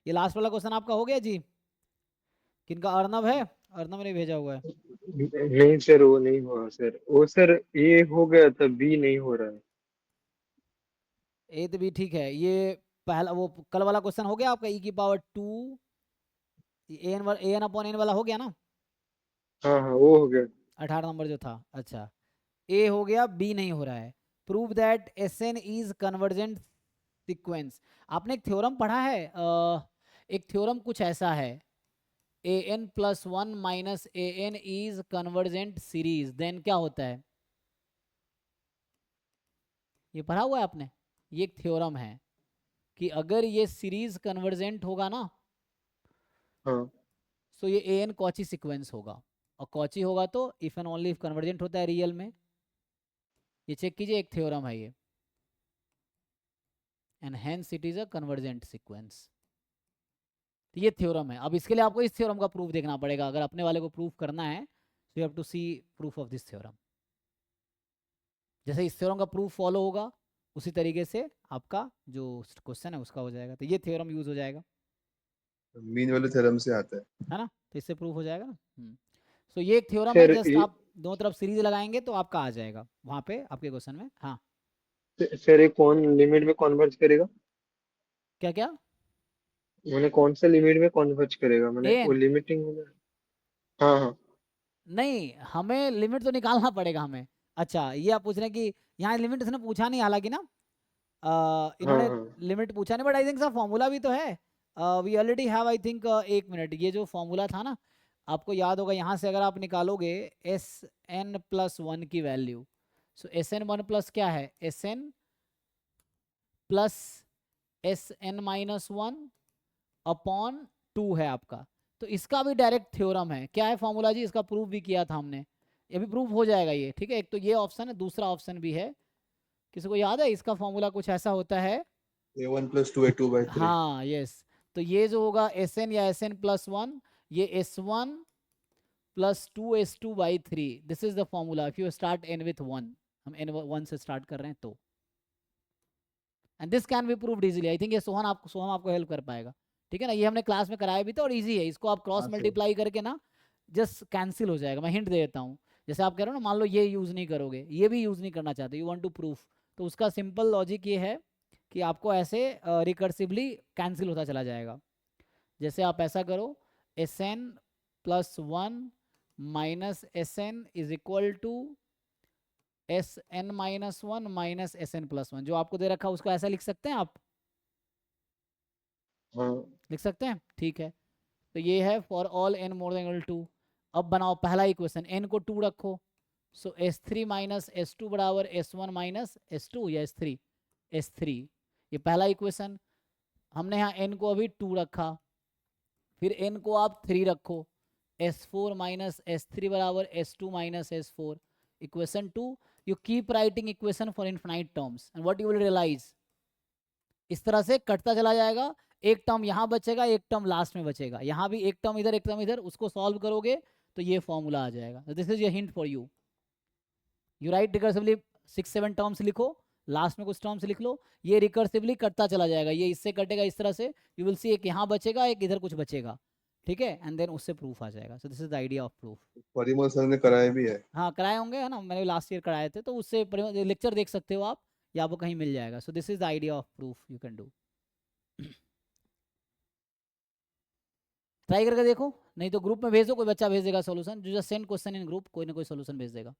ये लास्ट वाला क्वेश्चन आपका हो गया जी? किनका? अर्नव है? अर्नव ने भेजा हुआ है। नहीं सर, वो नहीं हुआ सर। वो सर ए हो गया था, बी नहीं हो रहा है। ए तो भी ठीक है। ये पहला वो कल वाला क्वेश्चन हो गया आपका, e⁻², एन अपॉन एन वाला हो गया ना? हाँ हाँ, वो हो गया। 18 नंबर जो था। अच्छा, ए हो गया, बी नहीं हो रहा है। Prove that S N is convergent sequence. आपने एक थ्योरम पढ़ा है, एक थ्योरम कुछ ऐसा है, a n plus one minus a n is convergent series, then क्या होता है? ये पढ़ा हुआ है आपने? ये एक थ्योरम है कि अगर ये सीरीज कन्वर्जेंट होगा ना, हाँ तो ये ए एन कॉची सीक्वेंस होगा। और कॉची होगा तो if and only if convergent होता है रियल में। ये चेक कीजिए, एक थ्योरम है ये, and hence it is a convergent sequence. तो ये थ्योरम है। अब इसके लिए आपको इस थ्योरम का प्रूफ देखना पड़ेगा। अगर अपने वाले को प्रूफ करना है तो you have to see proof of this theorem. जैसे इस थ्योरम का प्रूफ फॉलो होगा, उसी तरीके से आपका जो क्वेश्चन है उसका हो जाएगा। तो ये थ्योरम यूज हो जाएगा, मीन वाले थ्योरम से आता है ना? तो इससे प्रूफ हो जाएगा ना। सो ये एक थ्योरम है, सर जस्ट ये आप दोनों तरफ सीरीज लगाएंगे तो आपका आ जाएगा वहां पे आपके क्वेश्चन में। हाँ, सर ये कौन लिमिट में कन्वर्ज करेगा? क्या क्या? मैंने कौन सा लिमिट में कन्वर्ज करेगा, मैंने वो एन? लिमिटिंग में। हाँ हाँ नहीं, हमें लिमिट तो निकालना पड़ेगा हमें। अच्छा, ये आप पूछ रहे हैं कि यहाँ लिमिट इसने पूछा नहीं हालांकि ना, हाँ इन्होंने हाँ। लिमिट पूछा नहीं, but I think sir formula भी तो है। We already have I think, एक मिनट, ये जो फॉर्मूला था ना, आपको याद होगा, यहाँ से अगर आप निकालोगे एस एन प्लस वन की value, so S N one plus क्या है, S N plus S N minus one upon two है आपका। तो इसका भी डायरेक्ट थ्योरम है। क्या है फॉर्मूला जी? इसका प्रूफ भी किया था हमने, ये भी प्रूफ हो जाएगा ये, ठीक है। एक तो ये ऑप्शन है, दूसरा ऑप्शन भी है। किसी को याद है इसका फॉर्मूला? कुछ ऐसा होता है, है। A1 + 2 A2/3। हाँ यस। तो ये जो होगा एस एन या एस एन प्लस वन, ये S1 plus two S2/3, this is the formula if you start an with one. हम एन वन से स्टार्ट कर रहे हैं तो, and this can be proved easily. I think ये सोहम आपको हेल्प कर पाएगा, ठीक है ना? ये हमने क्लास में कराया भी था और इजी है। इसको आप क्रॉस हाँ सर। मल्टीप्लाई करके ना जस्ट कैंसिल हो जाएगा। मैं हिंट दे देता हूँ। जैसे आप कह रहे हो ना, मान लो ये यूज़ नहीं करोगे, ये भी यूज़ नहीं करना चाहते, यू वांट टू प्रूफ, तो उसका सिंपल लॉजिक ये है कि आपको ऐसे रिकर्सिवली कैंसिल होता चला जाएगा। जैसे आप ऐसा करो, S N plus one minus S N is equal to S N minus one minus S N plus one. जो आपको दे रखा है उसको ऐसा लिख सकते हैं आप? हाँ लिख सकते हैं, ठीक है। तो ये है for all n more than equal to. अब बनाओ पहला इक्वेशन, एन को टू रखो, so s three minus s two बराबर s one minus s two या एस थ्री, एस थ्री। ये पहला इक्वेशन। हमने यहाँ एन को अभी टू रखा, फिर एन को आप थ्री रखो, s four minus s three बराबर s two minus s four, equation two. You keep writing equation for infinite terms and what you will realise, इस तरह से कटता चला जाएगा। एक टर्म यहाँ बचेगा, एक टर्म लास्ट में बचेगा, यहाँ भी एक टर्म इधर एक टर्म इधर, उसको सॉल्व करोगे तो ये फॉर्मूला आ जाएगा। This is your hint for you. You right recursively 6-7 terms लिखो, लास्ट में कुछ टर्म्स लिख लो, ये रिकर्सिवली कटता चला जाएगा। ये इससे कटेगा इस तरह से, यू विल सी एक यहाँ बचेगा एक इधर कुछ बचेगा, ठीक है, एंड देन उससे प्रूफ आ जाएगा। So this is the idea of proof. Parimal sir ने कराया भी है। हाँ कराए होंगे, है ना, मैंने लास्ट ईयर कराए थे, तो उससे लेक्चर देख सकते हो आप, या आपको कहीं मिल जाएगा। So this is the idea of proof you can do. Try करके देखो, नहीं तो ग्रुप में भेज दो, कोई बच्चा भेज देगा सोल्यूशन। जो just send question in group, कोई ना कोई सोल्यूशन भेज देगा।